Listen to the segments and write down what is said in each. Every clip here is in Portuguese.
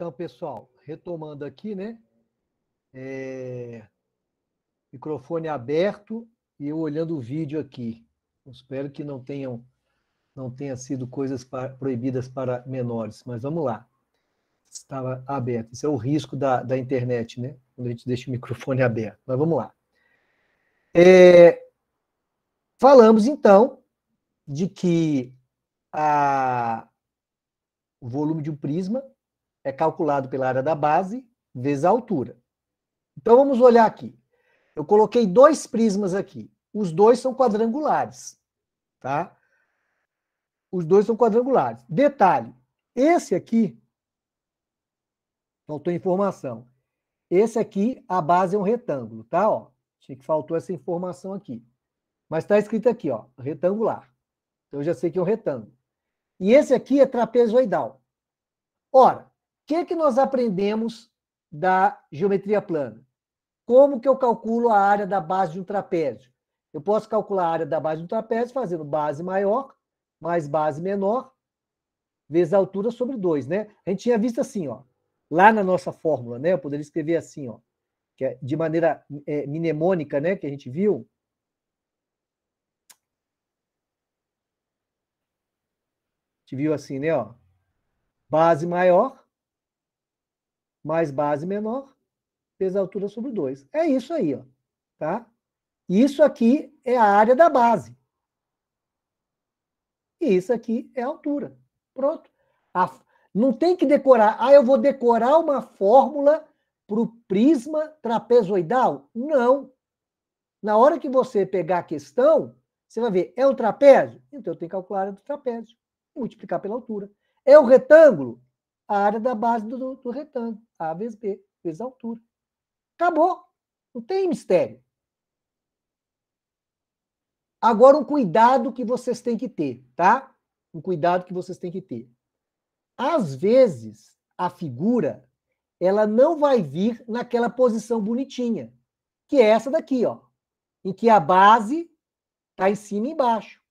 Então, pessoal, retomando aqui, né? Microfone aberto e eu olhando o vídeo aqui. Espero que não tenha sido coisas proibidas para menores, mas vamos lá. Estava aberto. Esse é o risco da internet, né? Quando a gente deixa o microfone aberto. Mas vamos lá. Falamos, então, de que o volume de um prisma é calculado pela área da base vezes a altura. Então, vamos olhar aqui. Eu coloquei dois prismas aqui. Os dois são quadrangulares, tá? Os dois são quadrangulares. Detalhe, esse aqui, faltou informação. Esse aqui, a base é um retângulo, tá? Ó, achei que faltou essa informação aqui. Mas está escrito aqui, ó, retangular. Então, eu já sei que é um retângulo. E esse aqui é trapezoidal. Ora, o que nós aprendemos da geometria plana? Como que eu calculo a área da base de um trapézio? Eu posso calcular a área da base de um trapézio fazendo base maior mais base menor vezes a altura sobre 2, né? A gente tinha visto assim, ó, lá na nossa fórmula, né? Eu poderia escrever assim, ó, que é de maneira mnemônica, né? Que a gente viu. A gente viu assim, né? Ó, base maior mais base menor vezes a altura sobre 2. É isso aí, ó, tá? Isso aqui é a área da base. E isso aqui é a altura. Pronto. Não tem que decorar. Ah, eu vou decorar uma fórmula para o prisma trapezoidal? Não. Na hora que você pegar a questão, você vai ver, é um trapézio? Então eu tenho que calcular a área do trapézio. Multiplicar pela altura. É o retângulo? A área da base do retângulo. A vezes B, vezes a altura. Acabou. Não tem mistério. Agora, um cuidado que vocês têm que ter, tá? Um cuidado que vocês têm que ter. Às vezes, a figura, ela não vai vir naquela posição bonitinha, que é essa daqui, ó, em que a base está em cima e embaixo.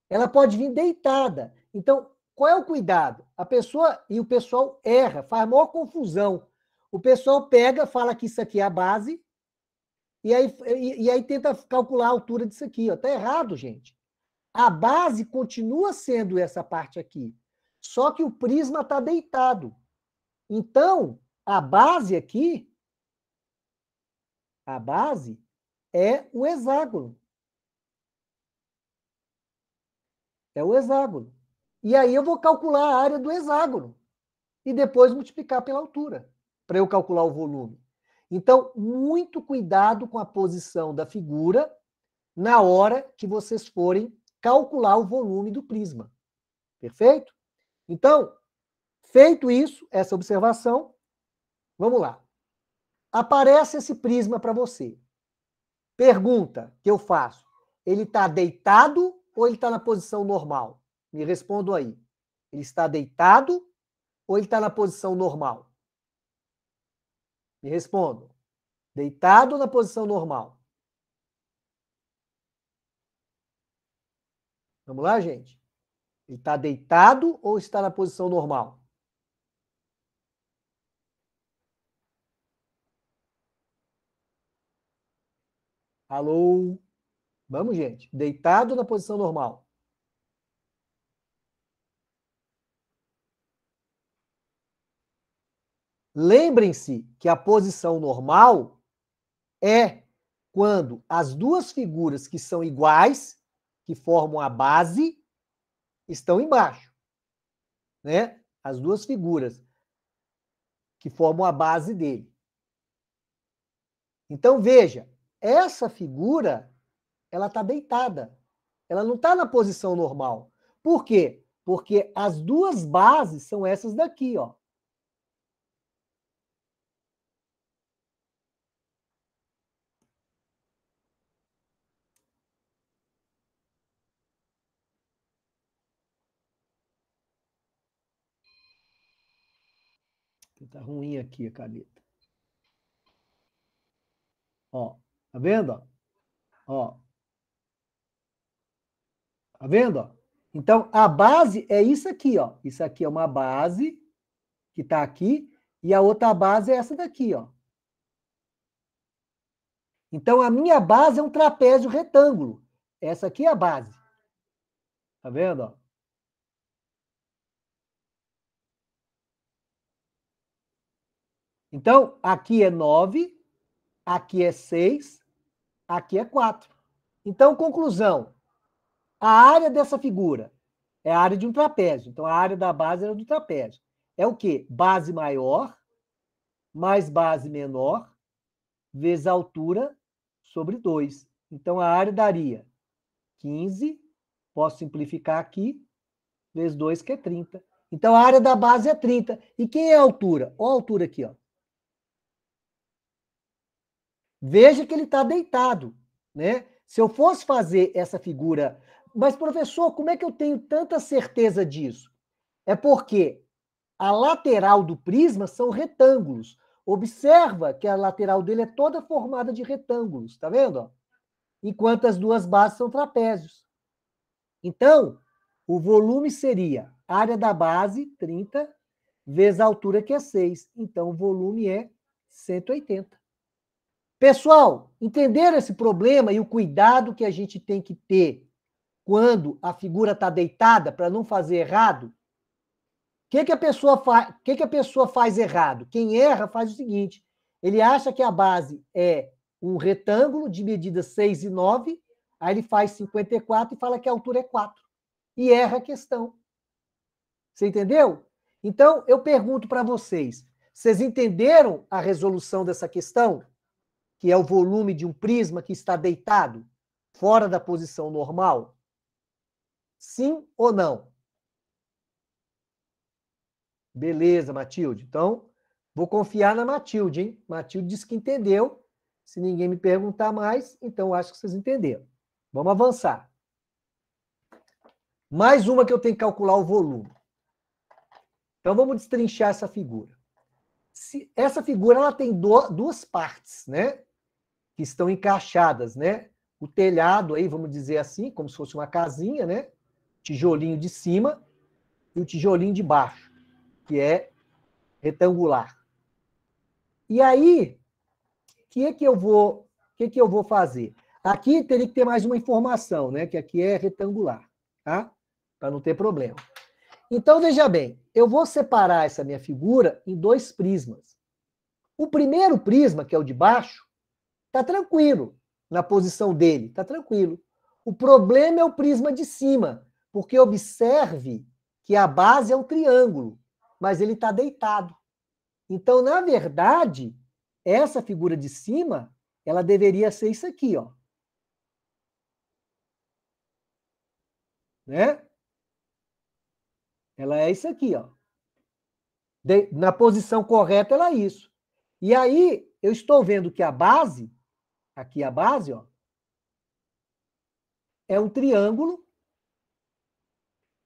Ela pode vir deitada. Então, qual é o cuidado? A pessoa, e o pessoal erra, faz maior confusão. O pessoal pega, fala que isso aqui é a base, e aí tenta calcular a altura disso aqui. Está errado, gente. A base continua sendo essa parte aqui, só que o prisma está deitado. Então, a base aqui, a base é o hexágono. É o hexágono. E aí eu vou calcular a área do hexágono e depois multiplicar pela altura, para eu calcular o volume. Então, muito cuidado com a posição da figura na hora que vocês forem calcular o volume do prisma. Perfeito? Então, feito isso, essa observação, vamos lá. Aparece esse prisma para você. Pergunta que eu faço: ele está deitado ou ele está na posição normal? Me respondam aí. Ele está deitado ou ele está na posição normal? Me respondam. Deitado ou na posição normal? Vamos lá, gente? Ele está deitado ou está na posição normal? Alô? Vamos, gente. Deitado ou na posição normal? Lembrem-se que a posição normal é quando as duas figuras que são iguais, que formam a base, estão embaixo, né? As duas figuras que formam a base dele. Então, veja, essa figura, ela está deitada. Ela não está na posição normal. Por quê? Porque as duas bases são essas daqui, ó. Tá ruim aqui a caneta. Ó, tá vendo? Ó. Tá vendo? Então, a base é isso aqui, ó. Isso aqui é uma base que está aqui, E a outra base é essa daqui, ó. Então, a minha base é um trapézio retângulo. Essa aqui é a base. Tá vendo, ó? Então, aqui é 9, aqui é 6, aqui é 4. Então, conclusão. A área dessa figura é a área de um trapézio. Então, a área da base era do trapézio. É o quê? Base maior mais base menor vezes a altura sobre 2. Então, a área daria 15, posso simplificar aqui, vezes 2, que é 30. Então, a área da base é 30. E quem é a altura? Olha a altura aqui, ó. Veja que ele está deitado, né? Se eu fosse fazer essa figura... Mas, professor, como é que eu tenho tanta certeza disso? É porque a lateral do prisma são retângulos. Observa que a lateral dele é toda formada de retângulos, tá vendo? Enquanto as duas bases são trapézios. Então, o volume seria a área da base, 30, vezes a altura, que é 6. Então, o volume é 180. Pessoal, entenderam esse problema e o cuidado que a gente tem que ter quando a figura está deitada para não fazer errado? O que a pessoa faz errado? Quem erra faz o seguinte, ele acha que a base é um retângulo de medidas 6 e 9, aí ele faz 54 e fala que a altura é 4. E erra a questão. Você entendeu? Então, eu pergunto para vocês, vocês entenderam a resolução dessa questão? Que é o volume de um prisma que está deitado, fora da posição normal? Sim ou não? Beleza, Matilde. Então, vou confiar na Matilde, hein? Matilde disse que entendeu. Se ninguém me perguntar mais, então acho que vocês entenderam. Vamos avançar. Mais uma que eu tenho que calcular o volume. Então, vamos destrinchar essa figura. Essa figura ela tem duas partes, né? Que estão encaixadas, né? O telhado aí, vamos dizer assim, como se fosse uma casinha, né? Tijolinho de cima e o tijolinho de baixo, que é retangular. E aí, o que eu vou fazer? Aqui teria que ter mais uma informação, né? Que aqui é retangular, tá? Para não ter problema. Então, veja bem, eu vou separar essa minha figura em dois prismas. O primeiro prisma, que é o de baixo, está tranquilo na posição dele, está tranquilo. O problema é o prisma de cima, porque observe que a base é um triângulo, mas ele está deitado. Então, na verdade, essa figura de cima, ela deveria ser isso aqui, ó. Né? Ela é isso aqui, ó. Na posição correta, ela é isso. E aí, eu estou vendo que a base, aqui a base, ó, é um triângulo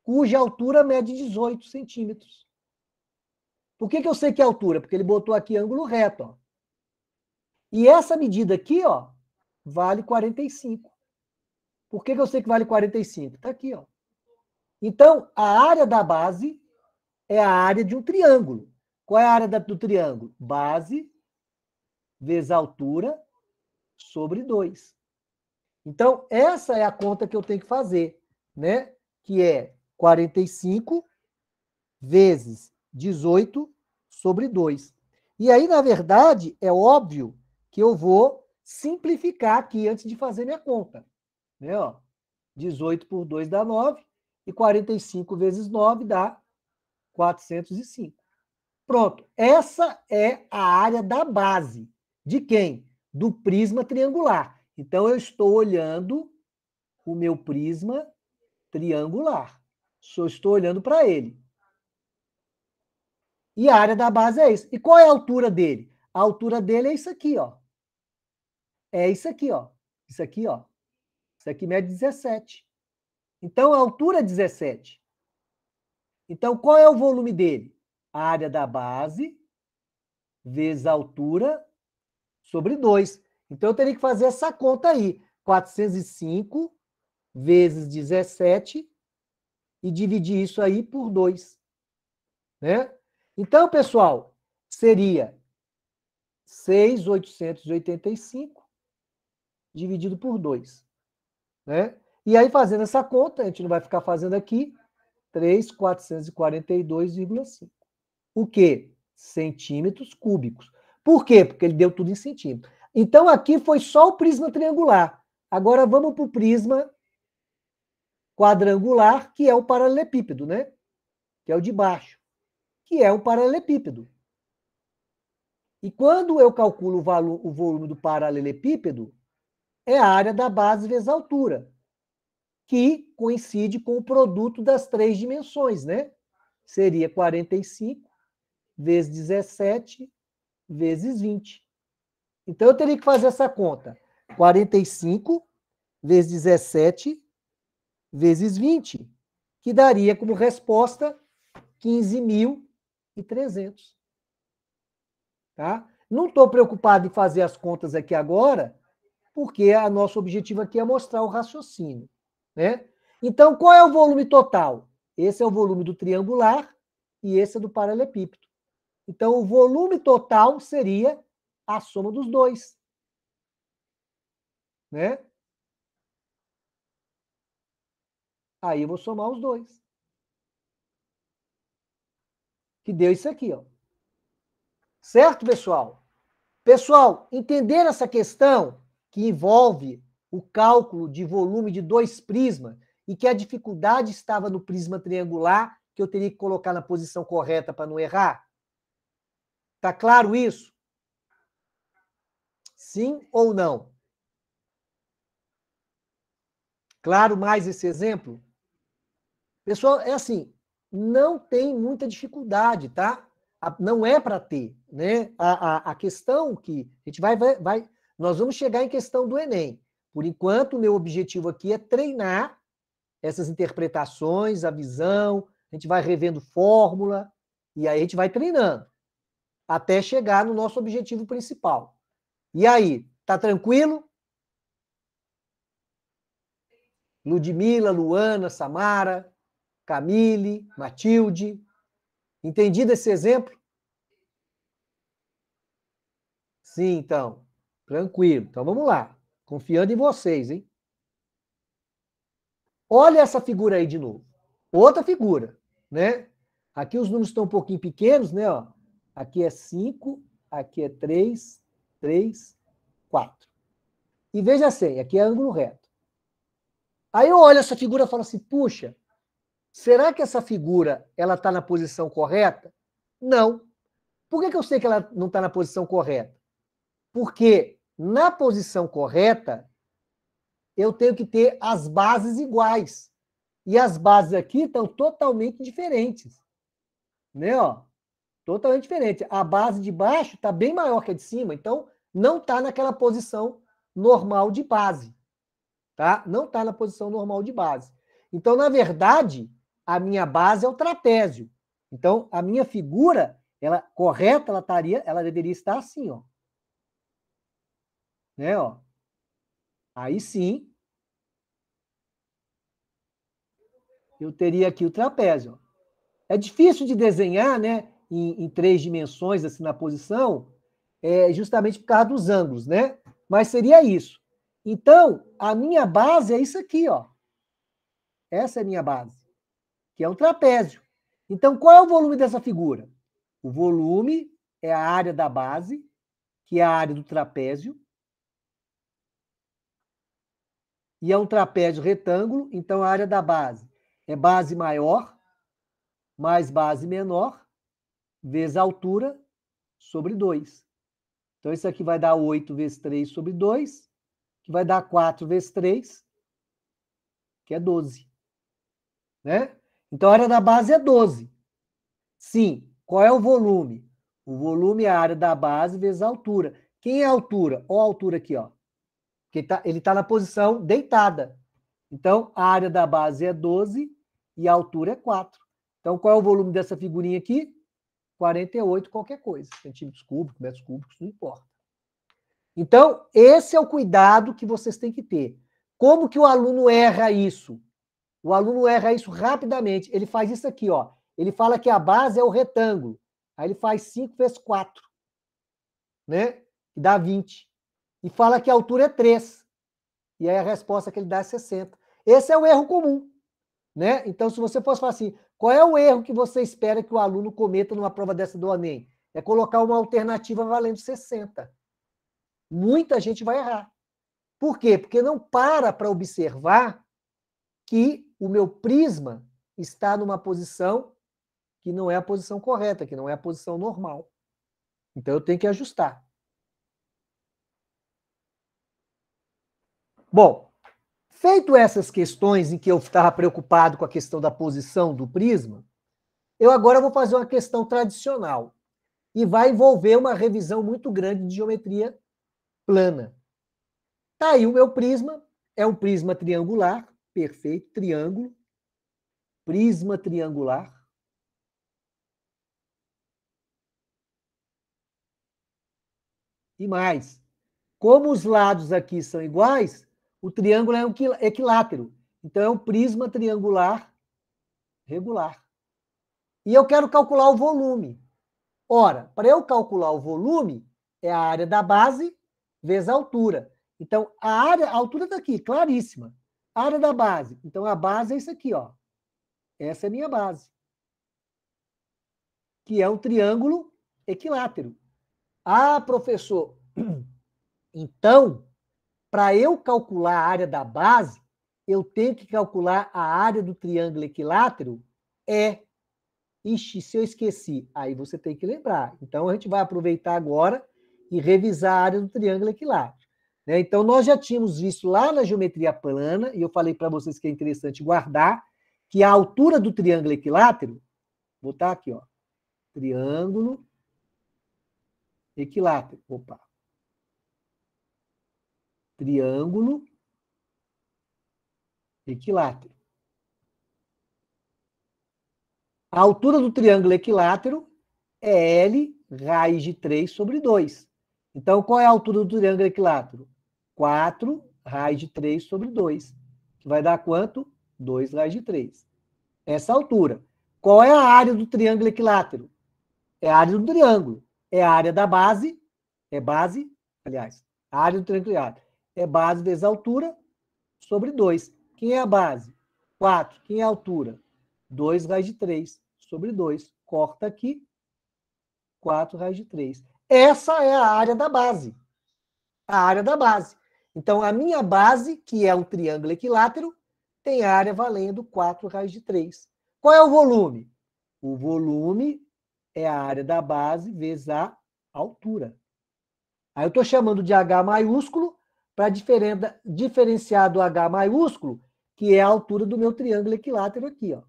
cuja altura mede 18 centímetros. Por que eu sei que é altura? Porque ele botou aqui ângulo reto, ó. E essa medida aqui, ó, vale 45. Por que eu sei que vale 45? Está aqui, ó. Então, a área da base é a área de um triângulo. Qual é a área do triângulo? Base vezes altura sobre 2. Então, essa é a conta que eu tenho que fazer, né? Que é 45 vezes 18 sobre 2. E aí, na verdade, é óbvio que eu vou simplificar aqui antes de fazer minha conta. Né? Ó, 18 por 2 dá 9, e 45 vezes 9 dá 405. Pronto. Essa é a área da base. De quem? Do prisma triangular. Então, eu estou olhando o meu prisma triangular. Só estou olhando para ele. E a área da base é isso. E qual é a altura dele? A altura dele é isso aqui, ó. É isso aqui, ó. Isso aqui, ó. Isso aqui mede 17. Então, a altura é 17. Então, qual é o volume dele? A área da base vezes a altura sobre 2. Então, eu teria que fazer essa conta aí. 405 vezes 17 e dividir isso aí por 2. Né? Então, pessoal, seria 6.885 dividido por 2. Né? E aí, fazendo essa conta, a gente não vai ficar fazendo aqui, 3.442,5. O quê? Centímetros cúbicos. Por quê? Porque ele deu tudo em centímetros. Então, aqui foi só o prisma triangular. Agora, vamos para o prisma quadrangular, que é o paralelepípedo, né? Que é o de baixo, que é o paralelepípedo. E quando eu calculo o volume do paralelepípedo, é a área da base vezes a altura, que coincide com o produto das 3 dimensões, né? Seria 45 vezes 17 vezes 20. Então, eu teria que fazer essa conta. 45 vezes 17 vezes 20, que daria como resposta 15.300. Tá? Não estou preocupado em fazer as contas aqui agora, porque o nosso objetivo aqui é mostrar o raciocínio. Né? Então, qual é o volume total? Esse é o volume do triangular e esse é do paralelepípedo. Então, o volume total seria a soma dos dois. Né? Aí eu vou somar os dois. Que deu isso aqui, ó. Certo, pessoal? Pessoal, entender essa questão que envolve o cálculo de volume de 2 prismas e que a dificuldade estava no prisma triangular, que eu teria que colocar na posição correta para não errar? Tá claro isso? Sim ou não? Claro mais esse exemplo? Pessoal, é assim, não tem muita dificuldade, tá? Não é para ter, né? A questão que a gente nós vamos chegar em questão do Enem. Por enquanto, o meu objetivo aqui é treinar essas interpretações, a visão, a gente vai revendo fórmula, e aí a gente vai treinando, até chegar no nosso objetivo principal. E aí, tá tranquilo? Ludmila, Luana, Samara, Camille, Matilde. Entendido esse exemplo? Sim, então. Tranquilo. Então vamos lá. Confiando em vocês, hein? Olha essa figura aí de novo. Outra figura, né? Aqui os números estão um pouquinho pequenos, né? Ó. Aqui é 5, aqui é 3, 3, 4. E veja assim, aqui é ângulo reto. Aí eu olho essa figura e falo assim, puxa, será que essa figura ela está na posição correta? Não. Por que eu sei que ela não está na posição correta? Porque na posição correta, eu tenho que ter as bases iguais. E as bases aqui estão totalmente diferentes. Né? Ó, totalmente diferente. A base de baixo está bem maior que a de cima, então não está naquela posição normal de base. Tá? Não está na posição normal de base. Então, na verdade, a minha base é o trapézio. Então, a minha figura, ela correta, ela deveria estar assim, ó. Né, ó. Aí sim, eu teria aqui o trapézio. Ó. É difícil de desenhar, né, em 3 dimensões, assim, na posição, justamente por causa dos ângulos, né? Mas seria isso. Então, a minha base é isso aqui, ó. Essa é a minha base, que é um trapézio. Então, qual é o volume dessa figura? O volume é a área da base, que é a área do trapézio, e é um trapézio retângulo, então a área da base é base maior mais base menor, vezes a altura, sobre 2. Então, isso aqui vai dar 8 vezes 3 sobre 2, que vai dar 4 vezes 3, que é 12. Né? Então, a área da base é 12. Sim, qual é o volume? O volume é a área da base vezes a altura. Quem é a altura? Olha a altura aqui, ó. Porque ele tá na posição deitada. Então, a área da base é 12 e a altura é 4. Então, qual é o volume dessa figurinha aqui? 48 qualquer coisa. Centímetros cúbicos, metros cúbicos, não importa. Então, esse é o cuidado que vocês têm que ter. Como que o aluno erra isso? O aluno erra isso rapidamente. Ele faz isso aqui, ó. Ele fala que a base é o retângulo. Aí ele faz 5 vezes 4, né? Que dá 20. E fala que a altura é 3. E aí a resposta que ele dá é 60. Esse é o erro comum, né? Então, se você fosse falar assim, qual é o erro que você espera que o aluno cometa numa prova dessa do Enem? É colocar uma alternativa valendo 60. Muita gente vai errar. Por quê? Porque não para observar que o meu prisma está numa posição que não é a posição correta, que não é a posição normal. Então, eu tenho que ajustar. Bom, feito essas questões em que eu estava preocupado com a questão da posição do prisma, eu agora vou fazer uma questão tradicional. E vai envolver uma revisão muito grande de geometria plana. Tá aí o meu prisma, é um prisma triangular, perfeito, triângulo, prisma triangular. E mais, como os lados aqui são iguais, o triângulo é um equilátero. Então, é um prisma triangular regular. E eu quero calcular o volume. Ora, para eu calcular o volume, é a área da base vezes a altura. Então, a altura está aqui, claríssima. A área da base. Então, a base é isso aqui, ó. Essa é a minha base. Que é um triângulo equilátero. Ah, professor, então, para eu calcular a área da base, eu tenho que calcular a área do triângulo equilátero? Ixi, se eu esqueci, aí você tem que lembrar. Então, a gente vai aproveitar agora e revisar a área do triângulo equilátero. Né? Então, nós já tínhamos visto lá na geometria plana, e eu falei para vocês que é interessante guardar, que a altura do triângulo equilátero, vou botar aqui, ó, triângulo equilátero. Opa. Triângulo equilátero. A altura do triângulo equilátero é L raiz de 3 sobre 2. Então, qual é a altura do triângulo equilátero? 4 raiz de 3 sobre 2. Que vai dar quanto? 2 raiz de 3. Essa altura. Qual é a área do triângulo equilátero? É a área do triângulo. É a área da base. É base, aliás, a área do triângulo equilátero. É base vezes a altura sobre 2. Quem é a base? 4. Quem é a altura? 2 raiz de 3 sobre 2. Corta aqui. 4 raiz de 3. Essa é a área da base. A área da base. Então, a minha base, que é um triângulo equilátero, tem área valendo 4 raiz de 3. Qual é o volume? O volume é a área da base vezes a altura. Aí eu estou chamando de H maiúsculo para diferenciar do H maiúsculo, que é a altura do meu triângulo equilátero aqui. Ó.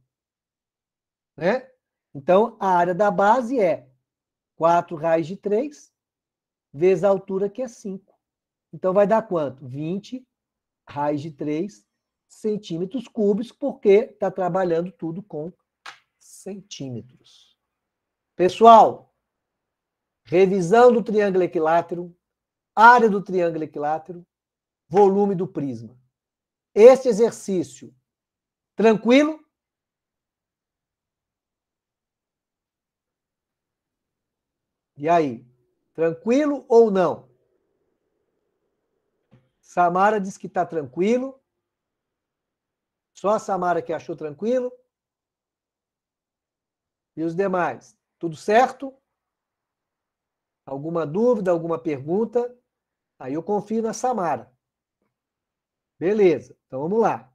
Né? Então, a área da base é 4 raiz de 3 vezes a altura, que é 5. Então, vai dar quanto? 20 raiz de 3 centímetros cúbicos, porque está trabalhando tudo com centímetros. Pessoal, revisão do triângulo equilátero, área do triângulo equilátero, volume do prisma. Este exercício, tranquilo? E aí, tranquilo ou não? Samara diz que está tranquilo. Só a Samara que achou tranquilo. E os demais? Tudo certo? Alguma dúvida, alguma pergunta? Aí eu confio na Samara. Beleza, então vamos lá.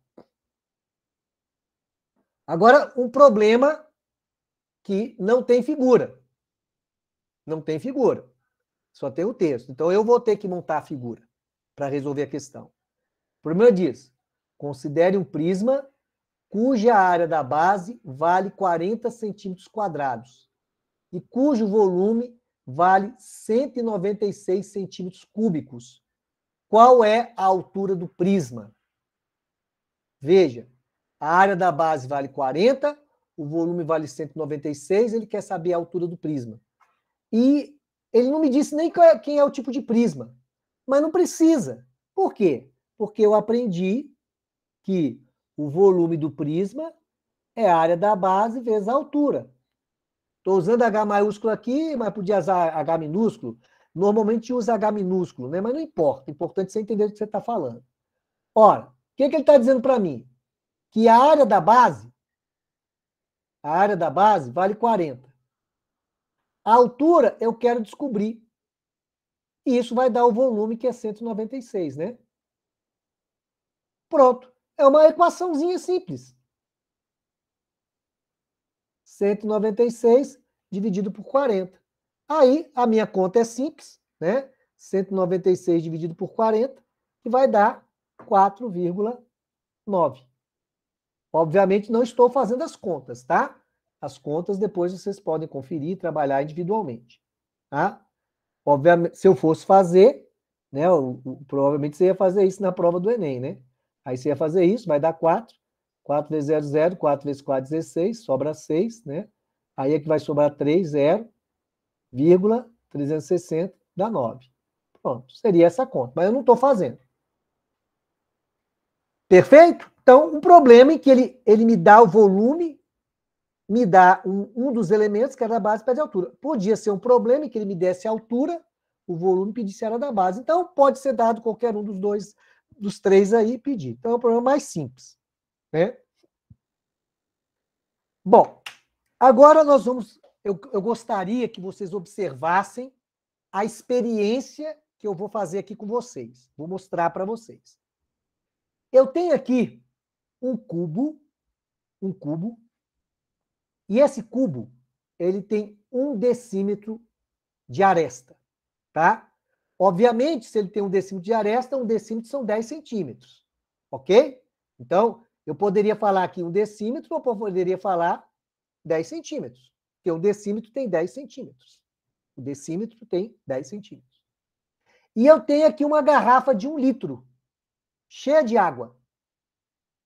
Agora, um problema que não tem figura. Não tem figura. Só tem o texto. Então, eu vou ter que montar a figura para resolver a questão. O problema diz, considere um prisma cuja área da base vale 40 centímetros quadrados e cujo volume vale 196 centímetros cúbicos. Qual é a altura do prisma? Veja, a área da base vale 40, o volume vale 196, ele quer saber a altura do prisma. E ele não me disse nem quem é o tipo de prisma, mas não precisa. Por quê? Porque eu aprendi que o volume do prisma é a área da base vezes a altura. Estou usando H maiúsculo aqui, mas podia usar H minúsculo. Normalmente usa H minúsculo, né? Mas não importa. O importante é você entender o que você está falando. Ora, o que, que ele está dizendo para mim? Que a área da base vale 40. A altura eu quero descobrir. E isso vai dar o volume, que é 196, né? Pronto. É uma equaçãozinha simples. 196 dividido por 40. Aí, a minha conta é simples, né? 196 dividido por 40, que vai dar 4,9. Obviamente, não estou fazendo as contas, tá? As contas depois vocês podem conferir e trabalhar individualmente, tá? Obviamente, se eu fosse fazer, né, provavelmente você ia fazer isso na prova do Enem, né? Aí você ia fazer isso, vai dar 4. 4 vezes 0, 0. 4 vezes 4, 16. Sobra 6, né? Aí é que vai sobrar 3, 0,360, dá 9. Pronto, seria essa conta. Mas eu não estou fazendo. Perfeito? Então, um problema em que ele me dá o volume, me dá um dos elementos, que era da base, pede altura. Podia ser um problema em que ele me desse a altura, o volume pedisse a área da base. Então, pode ser dado qualquer um dos três aí e pedir. Então, é um problema mais simples, né? Bom, agora nós vamos... Eu gostaria que vocês observassem a experiência que eu vou fazer aqui com vocês. Vou mostrar para vocês. Eu tenho aqui um cubo, e esse cubo, ele tem 1 decímetro de aresta, tá? Obviamente, se ele tem 1 decímetro de aresta, 1 decímetro são 10 centímetros, ok? Então, eu poderia falar aqui 1 decímetro, ou eu poderia falar 10 centímetros, porque 1 decímetro tem 10 centímetros. O decímetro tem 10 centímetros. E eu tenho aqui uma garrafa de 1 litro, cheia de água,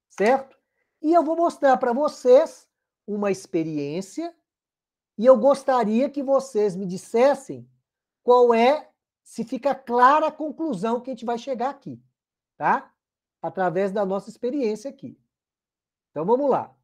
certo? E eu vou mostrar para vocês uma experiência, e eu gostaria que vocês me dissessem qual é, se fica clara a conclusão que a gente vai chegar aqui, tá? Através da nossa experiência aqui. Então, vamos lá.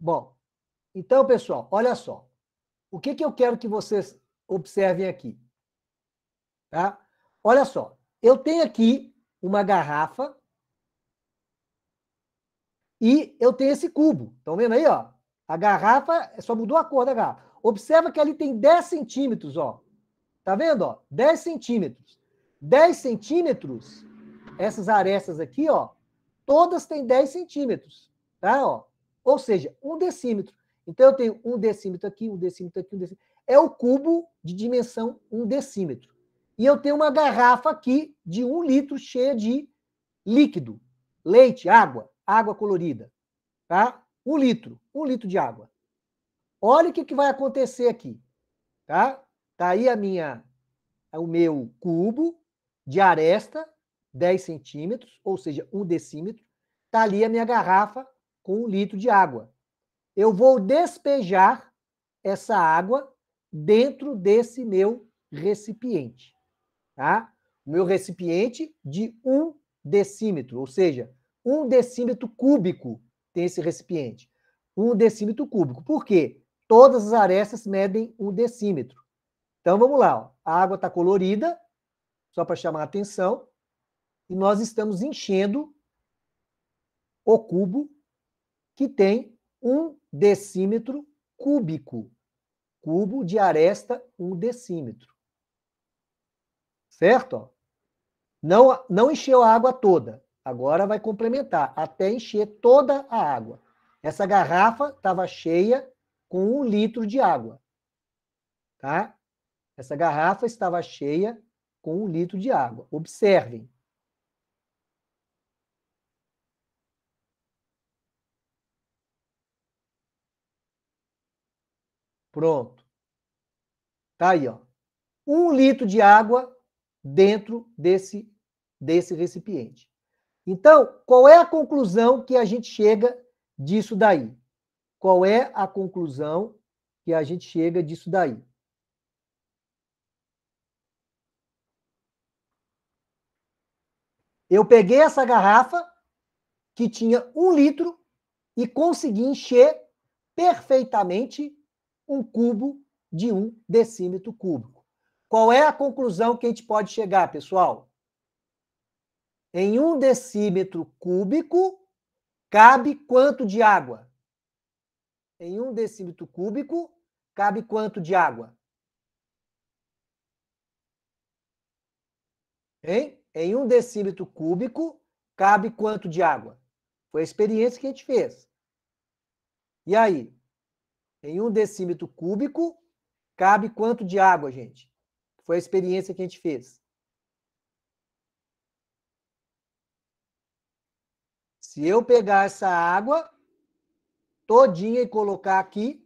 Bom, então, pessoal, olha só. O que eu quero que vocês observem aqui, tá? Olha só. Eu tenho aqui uma garrafa e eu tenho esse cubo. Estão vendo aí, ó? A garrafa, só mudou a cor da garrafa. Observa que ali tem 10 centímetros, ó. Tá vendo, ó? 10 centímetros. 10 centímetros, essas arestas aqui, ó, todas têm 10 centímetros, tá? Ó. Ou seja, 1 decímetro. Então, eu tenho 1 decímetro aqui, 1 decímetro aqui, 1 decímetro. É o cubo de dimensão 1 decímetro. E eu tenho uma garrafa aqui de 1 litro cheia de líquido, leite, água colorida, tá? 1 litro de água. Olha o que vai acontecer aqui, tá? Tá aí o meu cubo de aresta, 10 centímetros, ou seja, 1 decímetro. Tá ali a minha garrafa com 1 litro de água. Eu vou despejar essa água dentro desse meu recipiente, tá? O meu recipiente de 1 decímetro, ou seja, 1 decímetro cúbico tem esse recipiente. 1 decímetro cúbico. Por quê? Todas as arestas medem 1 decímetro. Então, vamos lá. Ó. A água está colorida, só para chamar a atenção, e nós estamos enchendo o cubo que tem 1 decímetro cúbico. Cubo de aresta, 1 decímetro. Certo? Não encheu a água toda. Agora vai complementar, até encher toda a água. Essa garrafa estava cheia com 1 litro de água. Tá? Essa garrafa estava cheia com 1 litro de água. Observem. Pronto. Tá aí, ó. 1 litro de água dentro desse recipiente. Então, qual é a conclusão que a gente chega disso daí? Qual é a conclusão que a gente chega disso daí? Eu peguei essa garrafa que tinha 1 litro e consegui encher perfeitamente um cubo de 1 decímetro cúbico. Qual é a conclusão que a gente pode chegar, pessoal? Em 1 decímetro cúbico, cabe quanto de água? Em 1 decímetro cúbico, cabe quanto de água? Hein? Em 1 decímetro cúbico, cabe quanto de água? Foi a experiência que a gente fez. E aí? Em 1 decímetro cúbico, cabe quanto de água, gente? Foi a experiência que a gente fez. Se eu pegar essa água todinha e colocar aqui,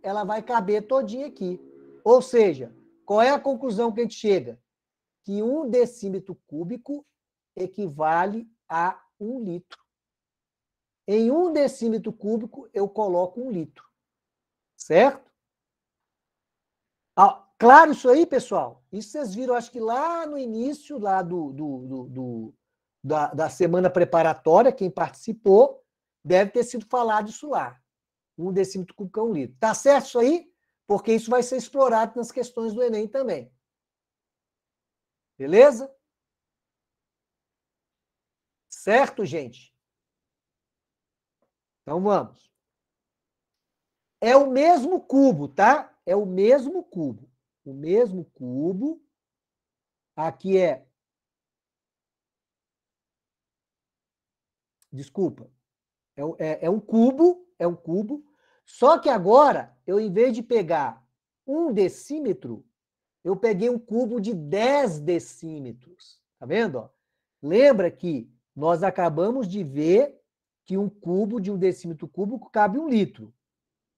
ela vai caber todinha aqui. Ou seja, qual é a conclusão que a gente chega? Que 1 decímetro cúbico equivale a 1 litro. Em 1 decímetro cúbico, eu coloco 1 litro. Certo? Ah, claro isso aí, pessoal? Isso vocês viram, acho que lá no início lá da semana preparatória, quem participou, deve ter sido falado isso lá. 1 decímetro cúbico é 1 litro. Tá certo isso aí? Porque isso vai ser explorado nas questões do Enem também. Beleza? Certo, gente? Então vamos. É o mesmo cubo, tá? É o mesmo cubo. O mesmo cubo. Aqui é... Desculpa. É um cubo, é um cubo. Só que agora, eu, em vez de pegar 1 decímetro, eu peguei um cubo de 10 decímetros. Tá vendo? Ó? Lembra que nós acabamos de ver que um cubo de 1 decímetro cúbico cabe 1 litro.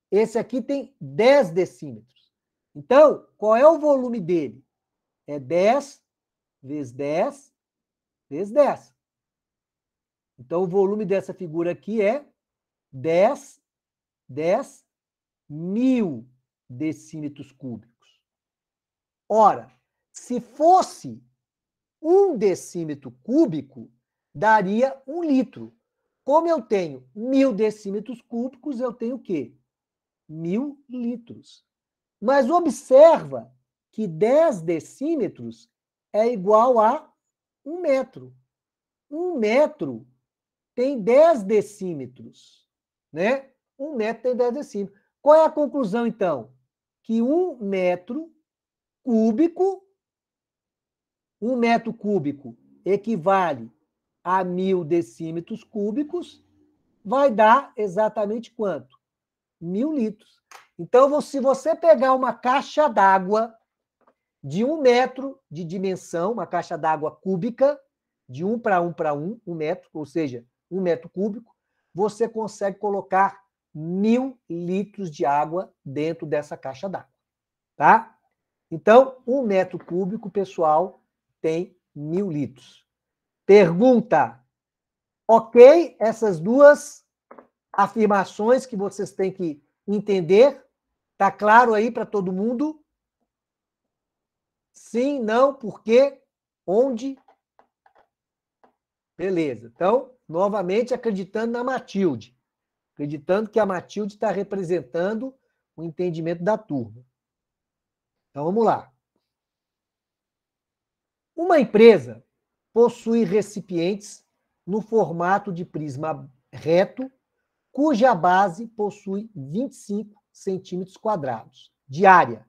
Esse aqui tem 10 decímetros. Então, qual é o volume dele? É 10 vezes 10 vezes 10. Então, o volume dessa figura aqui é 10 mil decímetros cúbicos. Ora, se fosse 1 decímetro cúbico, daria 1 litro. Como eu tenho 1000 decímetros cúbicos, eu tenho o quê? 1000 litros. Mas observa que 10 decímetros é igual a 1 metro. 1 metro tem 10 decímetros, né? 1 metro tem 10 decímetros. Qual é a conclusão, então? Que 1 metro cúbico, 1 metro cúbico equivale a 1000 decímetros cúbicos, vai dar exatamente quanto? 1000 litros. Então, se você pegar uma caixa d'água de 1 metro de dimensão, uma caixa d'água cúbica, de 1 para 1 para 1, 1 metro, ou seja, 1 metro cúbico, você consegue colocar 1000 litros de água dentro dessa caixa d'água. Tá? Então, 1 metro cúbico, pessoal, tem 1000 litros. Pergunta: ok, essas duas afirmações que vocês têm que entender? Tá claro aí para todo mundo? Sim, não, por quê? Onde? Beleza. Então, novamente acreditando na Matilde. Acreditando que a Matilde está representando o entendimento da turma. Então, vamos lá. Uma empresa possui recipientes no formato de prisma reto, cuja base possui 25 centímetros quadrados de área.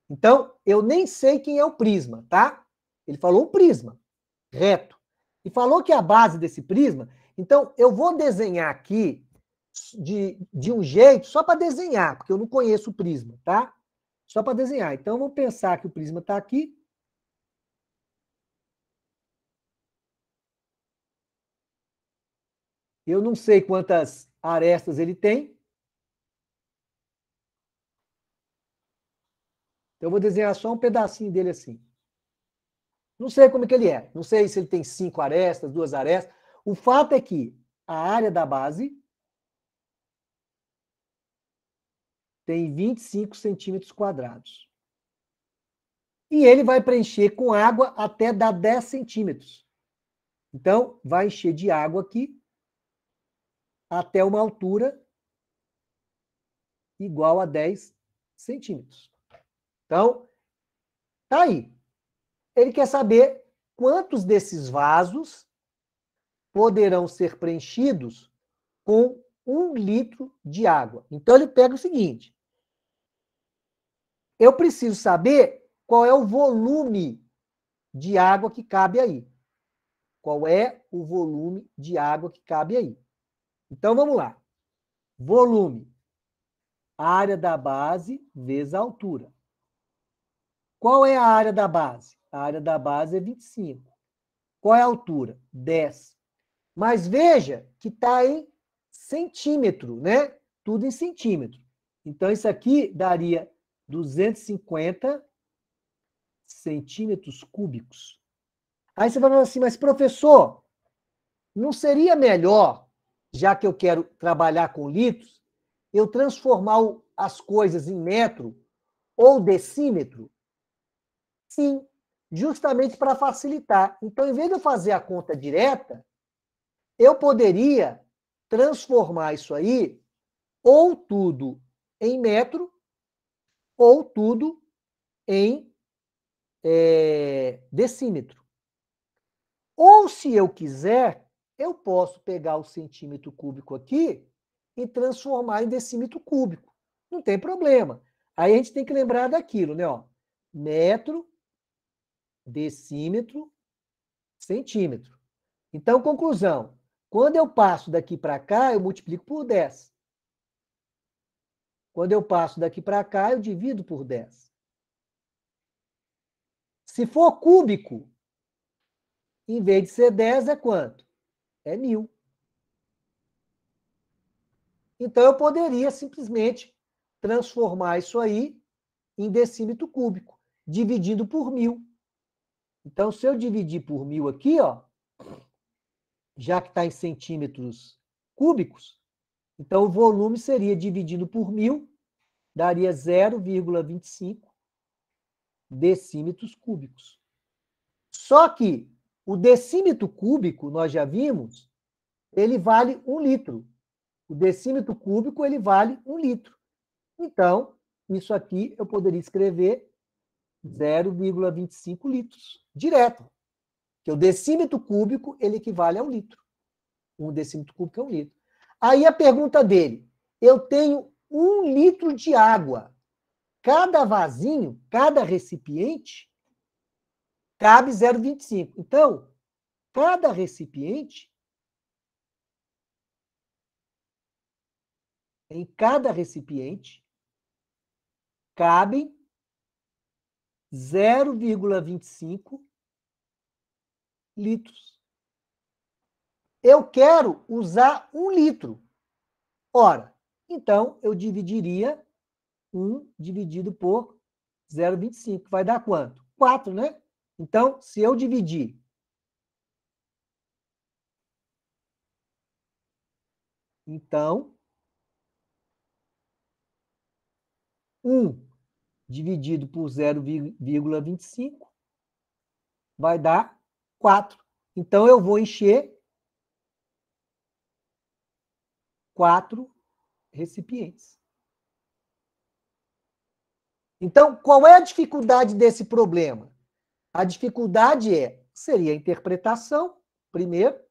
Então, eu nem sei quem é o prisma, tá? Ele falou um prisma reto. E falou que a base desse prisma... Então, eu vou desenhar aqui de um jeito, só para desenhar, porque eu não conheço o prisma, tá? Só para desenhar. Então, vamos pensar que o prisma está aqui. Eu não sei quantas arestas ele tem. Então, eu vou desenhar só um pedacinho dele assim. Não sei como é que ele é. Não sei se ele tem 5 arestas, 2 arestas. O fato é que a área da base tem 25 centímetros quadrados. E ele vai preencher com água até dar 10 centímetros. Então, vai encher de água aqui até uma altura igual a 10 centímetros. Então, tá aí. Ele quer saber quantos desses vasos poderão ser preenchidos com 1 litro de água. Então, ele pega o seguinte: eu preciso saber qual é o volume de água que cabe aí. Qual é o volume de água que cabe aí? Então, vamos lá. Volume. Área da base vezes a altura. Qual é a área da base? A área da base é 25. Qual é a altura? 10. Mas veja que está em centímetro, né? Tudo em centímetro. Então, isso aqui daria 250 centímetros cúbicos. Aí você vai falar assim, mas professor, não seria melhor, já que eu quero trabalhar com litros, eu transformar as coisas em metro ou decímetro? Sim, justamente para facilitar. Então, em vez de eu fazer a conta direta, eu poderia transformar isso aí ou tudo em metro ou tudo em decímetro. Ou, se eu quiser, eu posso pegar o centímetro cúbico aqui e transformar em decímetro cúbico. Não tem problema. Aí a gente tem que lembrar daquilo, né? Ó, metro, decímetro, centímetro. Então, conclusão. Quando eu passo daqui para cá, eu multiplico por 10. Quando eu passo daqui para cá, eu divido por 10. Se for cúbico, em vez de ser 10, é quanto? É 1000. Então, eu poderia simplesmente transformar isso aí em decímetro cúbico, dividindo por 1000. Então, se eu dividir por 1000 aqui, ó, já que está em centímetros cúbicos, então o volume seria dividido por 1000, daria 0,25 decímetros cúbicos. Só que o decímetro cúbico, nós já vimos, ele vale 1 litro. O decímetro cúbico, ele vale 1 litro. Então, isso aqui eu poderia escrever 0,25 litros, direto. Porque o decímetro cúbico, ele equivale a 1 litro. 1 decímetro cúbico é 1 litro. Aí a pergunta dele, eu tenho 1 litro de água. Cada vasinho, cada recipiente, cabe 0,25. Então, cada recipiente, em cada recipiente, cabem 0,25 litros. Eu quero usar 1 litro. Ora, então eu dividiria 1 dividido por 0,25. Vai dar quanto? 4, né? Então, se eu dividir então, 1 dividido por 0,25 vai dar 4. Então, eu vou encher 4 recipientes. Então, qual é a dificuldade desse problema? A dificuldade seria a interpretação, primeiro.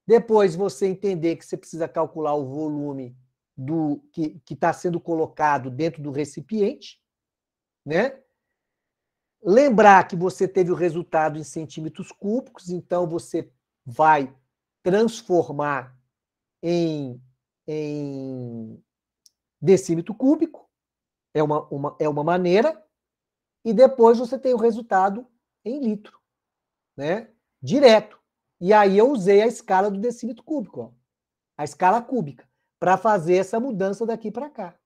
Depois, você entender que você precisa calcular o volume do que está sendo colocado dentro do recipiente, né? Lembrar que você teve o resultado em centímetros cúbicos, então você vai transformar em decímetro cúbico, é uma maneira, e depois você tem o resultado em litro, né? Direto. E aí eu usei a escala do decímetro cúbico, ó, a escala cúbica, para fazer essa mudança daqui para cá.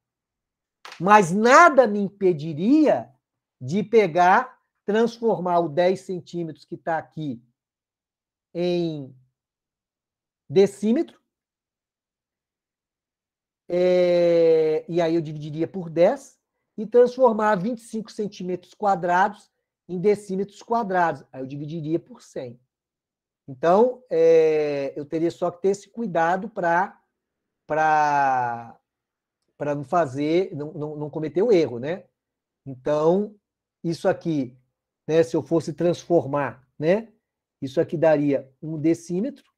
Mas nada me impediria de pegar, transformar o 10 centímetros que está aqui em decímetro, e aí eu dividiria por 10, e transformar 25 centímetros quadrados em decímetros quadrados. Aí eu dividiria por 100. Então, eu teria só que ter esse cuidado para não fazer, não cometer o erro, né? Então, isso aqui, né, se eu fosse transformar, né, isso aqui daria 1 decímetro,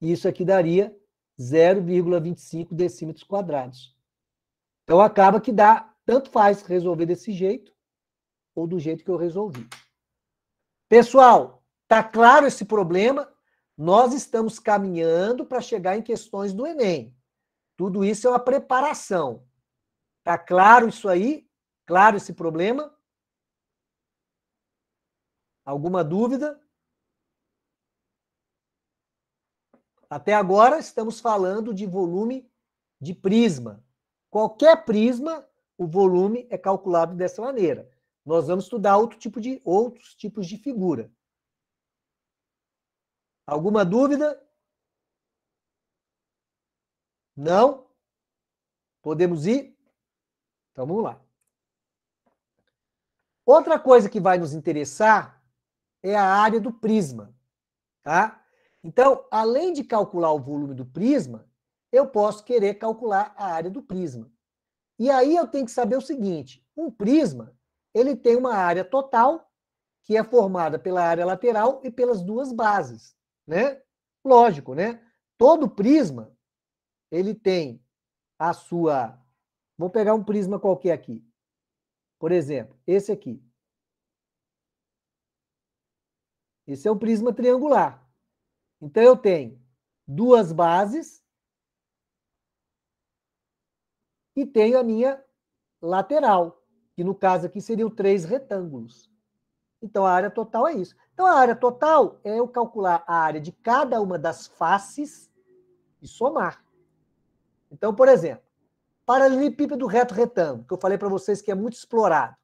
e isso aqui daria 0,25 decímetros quadrados. Então, acaba que dá, tanto faz resolver desse jeito, ou do jeito que eu resolvi. Pessoal, tá claro esse problema? Nós estamos caminhando para chegar em questões do Enem. Tudo isso é uma preparação. Tá claro isso aí? Claro esse problema? Alguma dúvida? Até agora estamos falando de volume de prisma. Qualquer prisma, o volume é calculado dessa maneira. Nós vamos estudar outros tipos de figura. Alguma dúvida? Não? Podemos ir? Então vamos lá. Outra coisa que vai nos interessar é a área do prisma, tá? Então, além de calcular o volume do prisma, eu posso querer calcular a área do prisma. E aí eu tenho que saber o seguinte, um prisma, ele tem uma área total, que é formada pela área lateral e pelas duas bases, né? Lógico, né? Todo prisma, ele tem a sua... Vou pegar um prisma qualquer aqui. Por exemplo, esse aqui. Esse é um prisma triangular. Então, eu tenho duas bases e tenho a minha lateral, que no caso aqui seriam 3 retângulos. Então, a área total é isso. Então, a área total é eu calcular a área de cada uma das faces e somar. Então, por exemplo, paralelepípedo reto retângulo, que eu falei para vocês que é muito explorado.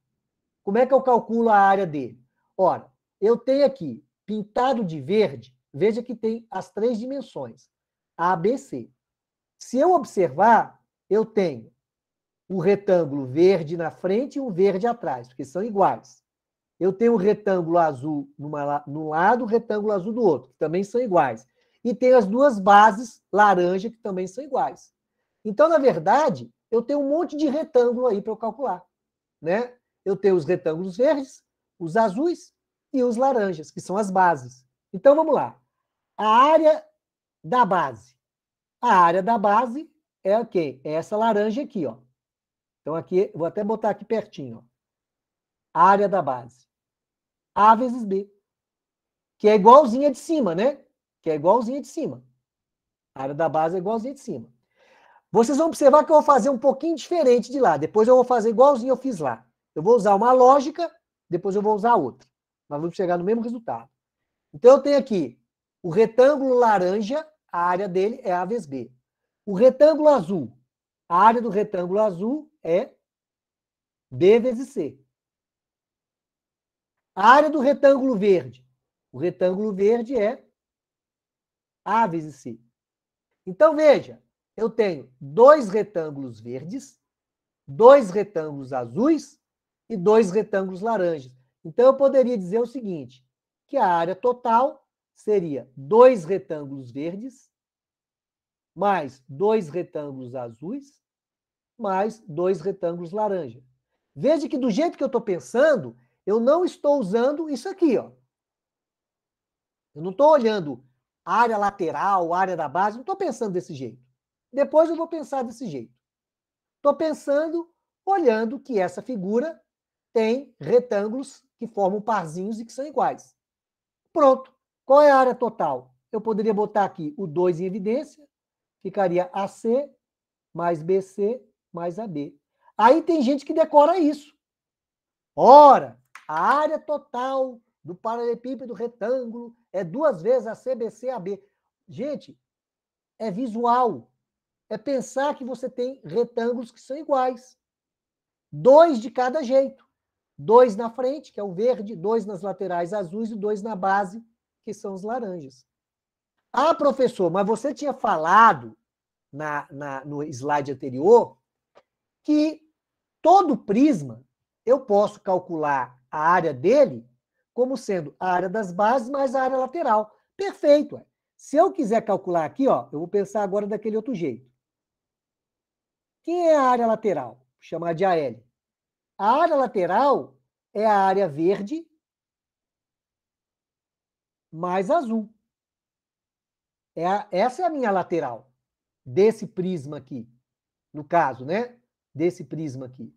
Como é que eu calculo a área dele? Ora, eu tenho aqui, pintado de verde, veja que tem as 3 dimensões, A, B, C. Se eu observar, eu tenho um retângulo verde na frente e um verde atrás, porque são iguais. Eu tenho um retângulo azul num lado, um retângulo azul do outro, que também são iguais. E tenho as duas bases laranja, que também são iguais. Então, na verdade, eu tenho um monte de retângulo aí para eu calcular, né? Eu tenho os retângulos verdes, os azuis e os laranjas, que são as bases. Então, vamos lá. A área da base. A área da base é o quê? É essa laranja aqui, ó. Então, aqui, vou até botar aqui pertinho, ó. A área da base. A vezes B. Que é igualzinha de cima, né? Que é igualzinha de cima. A área da base é igualzinha de cima. Vocês vão observar que eu vou fazer um pouquinho diferente de lá. Depois eu vou fazer igualzinho eu fiz lá. Eu vou usar uma lógica, depois eu vou usar outra. Nós vamos chegar no mesmo resultado. Então, eu tenho aqui o retângulo laranja, a área dele é A vezes B. O retângulo azul, a área do retângulo azul é B vezes C. A área do retângulo verde, o retângulo verde é A vezes C. Então, veja, eu tenho 2 retângulos verdes, 2 retângulos azuis e 2 retângulos laranjas. Então, eu poderia dizer o seguinte, que a área total seria 2 retângulos verdes, mais 2 retângulos azuis, mais 2 retângulos laranja. Veja que do jeito que eu estou pensando, eu não estou usando isso aqui, ó. Eu não estou olhando área lateral, área da base, não estou pensando desse jeito. Depois eu vou pensar desse jeito. Estou pensando, olhando que essa figura tem retângulos que formam parzinhos e que são iguais. Pronto. Qual é a área total? Eu poderia botar aqui o 2 em evidência, ficaria AC mais BC mais AB. Aí tem gente que decora isso. Ora, a área total do paralelepípedo retângulo é 2 vezes AC, BC, AB. Gente, é visual. É pensar que você tem retângulos que são iguais. 2 de cada jeito. 2 na frente, que é o verde, 2 nas laterais azuis e 2 na base, que são os laranjas. Ah, professor, mas você tinha falado no slide anterior que todo prisma eu posso calcular a área dele como sendo a área das bases mais a área lateral. Perfeito. Ué. Se eu quiser calcular aqui, ó, eu vou pensar agora daquele outro jeito. Quem é a área lateral? Vou chamar de AL. A área lateral é a área verde mais azul. Essa é a minha lateral desse prisma aqui. No caso, né? Desse prisma aqui.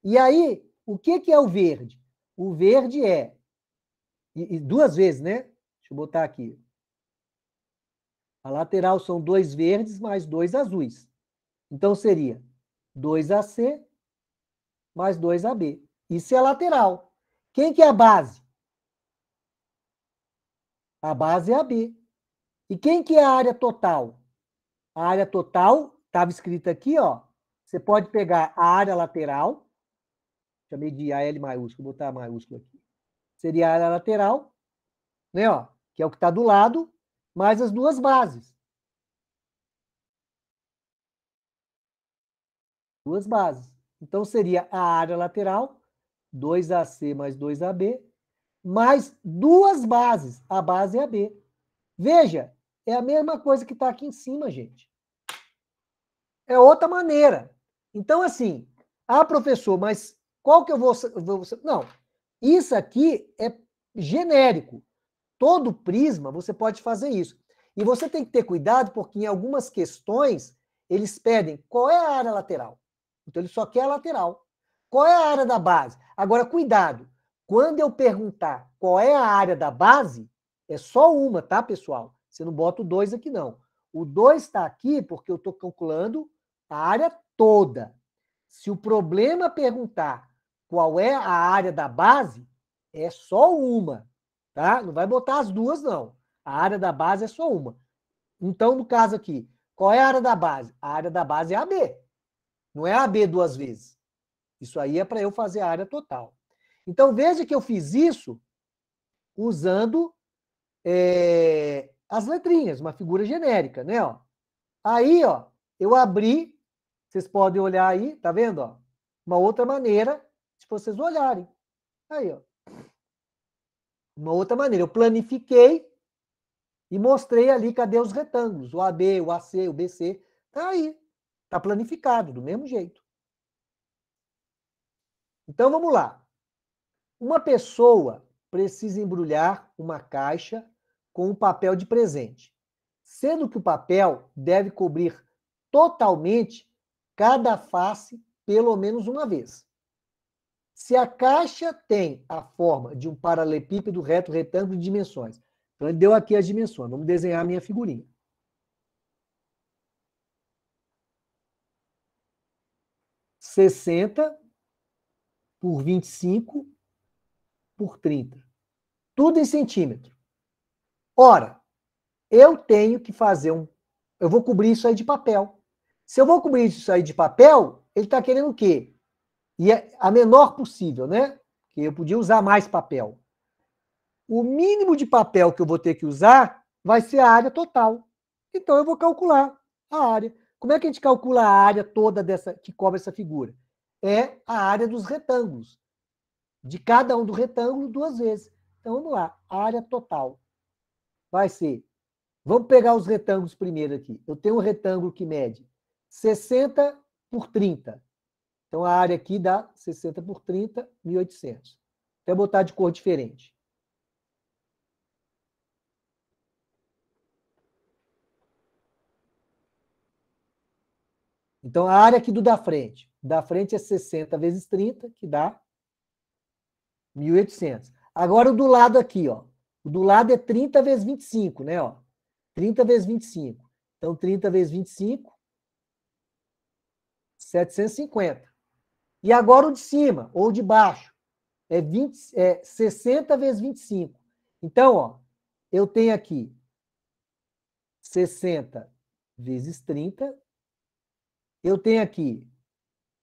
E aí, o que é o verde? O verde é, e duas vezes, né? Deixa eu botar aqui. A lateral são 2 verdes mais 2 azuis. Então, seria 2AC mais 2AB. Isso é a lateral. Quem que é a base? A base é AB. E quem que é a área total? A área total, estava escrita aqui, ó. Você pode pegar a área lateral, chamei de AL maiúsculo, vou botar a maiúsculo aqui. Seria a área lateral, né, ó, que é o que está do lado, mais as duas bases. Duas bases. Então, seria a área lateral, 2AC mais 2AB, mais duas bases, a base e a B. Veja, é a mesma coisa que está aqui em cima, gente. É outra maneira. Então, assim, professor, mas qual que eu vou... Não, isso aqui é genérico. Todo prisma você pode fazer isso. E você tem que ter cuidado, porque em algumas questões eles pedem qual é a área lateral. Então, ele só quer a lateral. Qual é a área da base? Agora, cuidado. Quando eu perguntar qual é a área da base, é só uma, tá, pessoal? Você não bota o 2 aqui, não. O 2 está aqui porque eu estou calculando a área toda. Se o problema perguntar qual é a área da base, é só uma, tá? Não vai botar as duas, não. A área da base é só uma. Então, no caso aqui, qual é a área da base? A área da base é AB. Não é AB duas vezes. Isso aí é para eu fazer a área total. Então, veja que eu fiz isso usando as letrinhas, uma figura genérica, né? Ó. Aí, ó, eu abri, vocês podem olhar aí, tá vendo? Ó? Uma outra maneira, se vocês olharem. Aí, ó. Uma outra maneira. Eu planifiquei e mostrei ali, cadê os retângulos? O AB, o AC, o BC. Tá aí. Tá planificado, do mesmo jeito. Então, vamos lá. Uma pessoa precisa embrulhar uma caixa com um papel de presente, sendo que o papel deve cobrir totalmente cada face pelo menos uma vez. Se a caixa tem a forma de um paralelepípedo reto retângulo de dimensões, então ele deu aqui as dimensões, vamos desenhar a minha figurinha. 60 por 25 por 30. Tudo em centímetro. Ora, eu tenho que fazer eu vou cobrir isso aí de papel. Se eu vou cobrir isso aí de papel, ele está querendo o quê? E é a menor possível, né? Que eu podia usar mais papel. O mínimo de papel que eu vou ter que usar vai ser a área total. Então, eu vou calcular a área. Como é que a gente calcula a área toda dessa que cobre essa figura? É a área dos retângulos. De cada um do retângulo, duas vezes. Então, vamos lá. A área total vai ser... Vamos pegar os retângulos primeiro aqui. Eu tenho um retângulo que mede 60 por 30. Então, a área aqui dá 60 por 30, 1.800. Até botar de cor diferente. Então, a área aqui do da frente. Da frente é 60 vezes 30, que dá 1.800. Agora, o do lado aqui, ó. O do lado é 30 vezes 25, né? Ó. 30 vezes 25. Então, 30 vezes 25, 750. E agora o de cima, ou de baixo, é 60 vezes 25. Então, ó, eu tenho aqui 60 vezes 30. Eu tenho aqui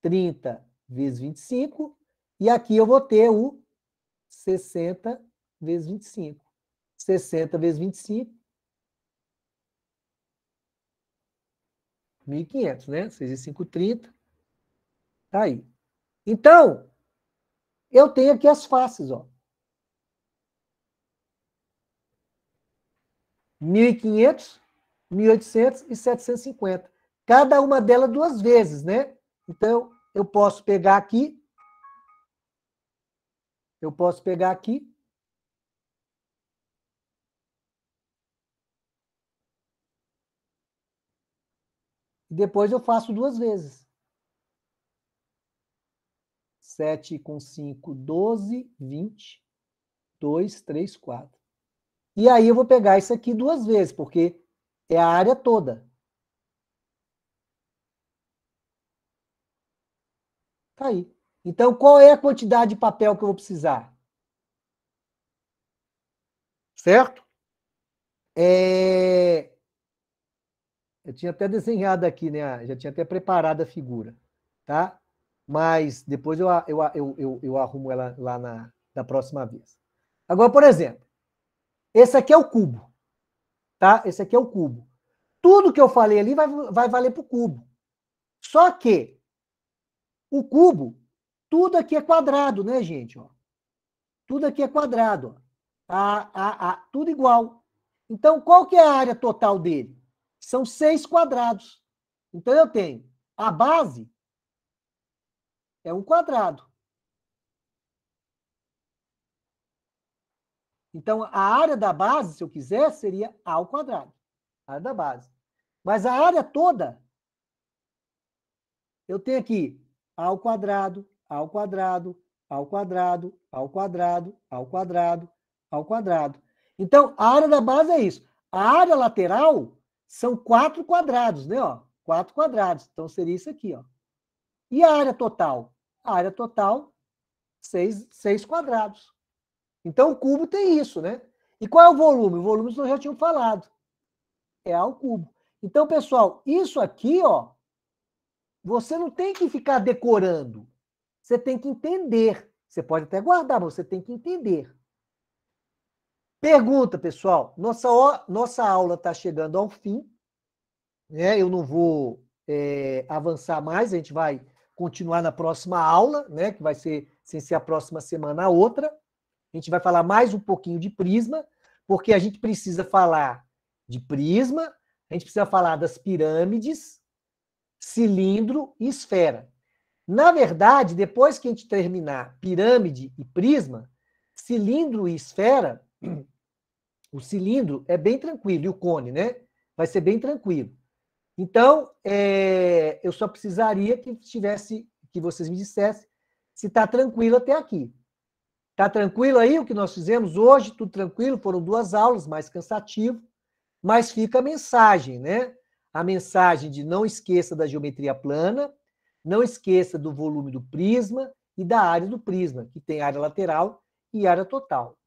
30 vezes 25 E aqui eu vou ter o 60 vezes 25. 60 vezes 25, 1.500, né? 6 vezes 5, 30. Tá aí. Então, eu tenho aqui as faces, ó. 1.500, 1.800 e 750. Cada uma delas 2 vezes, né? Então, eu posso pegar aqui. E depois eu faço 2 vezes. 7 com 5, 12, 20, 2, 3, 4. E aí eu vou pegar isso aqui 2 vezes, porque é a área toda. Tá aí. Então, qual é a quantidade de papel que eu vou precisar? Certo? Eu tinha até desenhado aqui, né? Já tinha até preparado a figura, tá? Mas depois eu arrumo ela lá da próxima vez. Agora, por exemplo, esse aqui é o cubo, tá? Esse aqui é o cubo. Tudo que eu falei ali vai valer para o cubo. Só que o cubo, tudo aqui é quadrado, né, gente? Ó. Tudo aqui é quadrado. Ó. Tudo igual. Então, qual que é a área total dele? São 6 quadrados. Então, eu tenho a base é 1 quadrado. Então, a área da base, se eu quiser, seria A ao quadrado. A área da base. Mas a área toda, eu tenho aqui A ao quadrado, A ao quadrado, A ao quadrado, A ao quadrado, A ao quadrado, A ao quadrado. Então, a área da base é isso. A área lateral são 4 quadrados, né? Ó, 4 quadrados. Então, seria isso aqui. Ó. E a área total? A área total, 6 quadrados. Então, o cubo tem isso, né? E qual é o volume? O volume nós já tínhamos falado. É A ao cubo. Então, pessoal, isso aqui, ó, você não tem que ficar decorando. Você tem que entender. Você pode até guardar, mas você tem que entender. Pergunta, pessoal. Nossa aula está chegando ao fim. Né? Eu não vou avançar mais, a gente vai continuar na próxima aula, né? Que vai ser, sem ser a próxima semana, a outra. A gente vai falar mais um pouquinho de prisma, porque a gente precisa falar de prisma, a gente precisa falar das pirâmides, cilindro e esfera. Na verdade, depois que a gente terminar pirâmide e prisma, cilindro e esfera, o cilindro é bem tranquilo, e o cone, né? Vai ser bem tranquilo. Então, eu só precisaria que vocês me dissessem se está tranquilo até aqui. Está tranquilo aí o que nós fizemos hoje? Tudo tranquilo? Foram 2 aulas, mais cansativo, mas fica a mensagem, né? A mensagem de não esqueça da geometria plana, não esqueça do volume do prisma e da área do prisma, que tem área lateral e área total.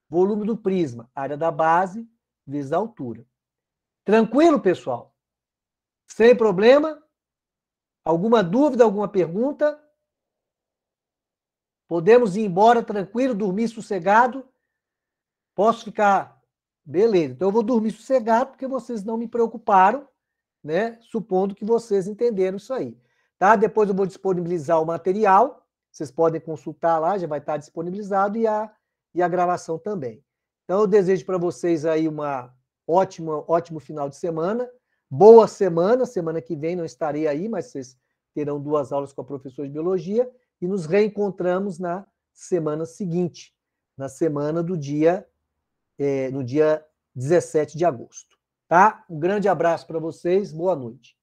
Volume do prisma, área da base, vezes a altura. Tranquilo, pessoal? Sem problema? Alguma dúvida, alguma pergunta? Podemos ir embora tranquilo, dormir sossegado? Posso ficar... Beleza, então eu vou dormir sossegado porque vocês não me preocuparam, né? Supondo que vocês entenderam isso aí. Tá? Depois eu vou disponibilizar o material, vocês podem consultar lá, já vai estar disponibilizado, e a gravação também. Então eu desejo para vocês aí ótimo final de semana, boa semana, semana que vem não estarei aí, mas vocês terão 2 aulas com a professora de biologia, e nos reencontramos na semana seguinte, na semana do no dia 17 de agosto. Tá? Um grande abraço para vocês, boa noite.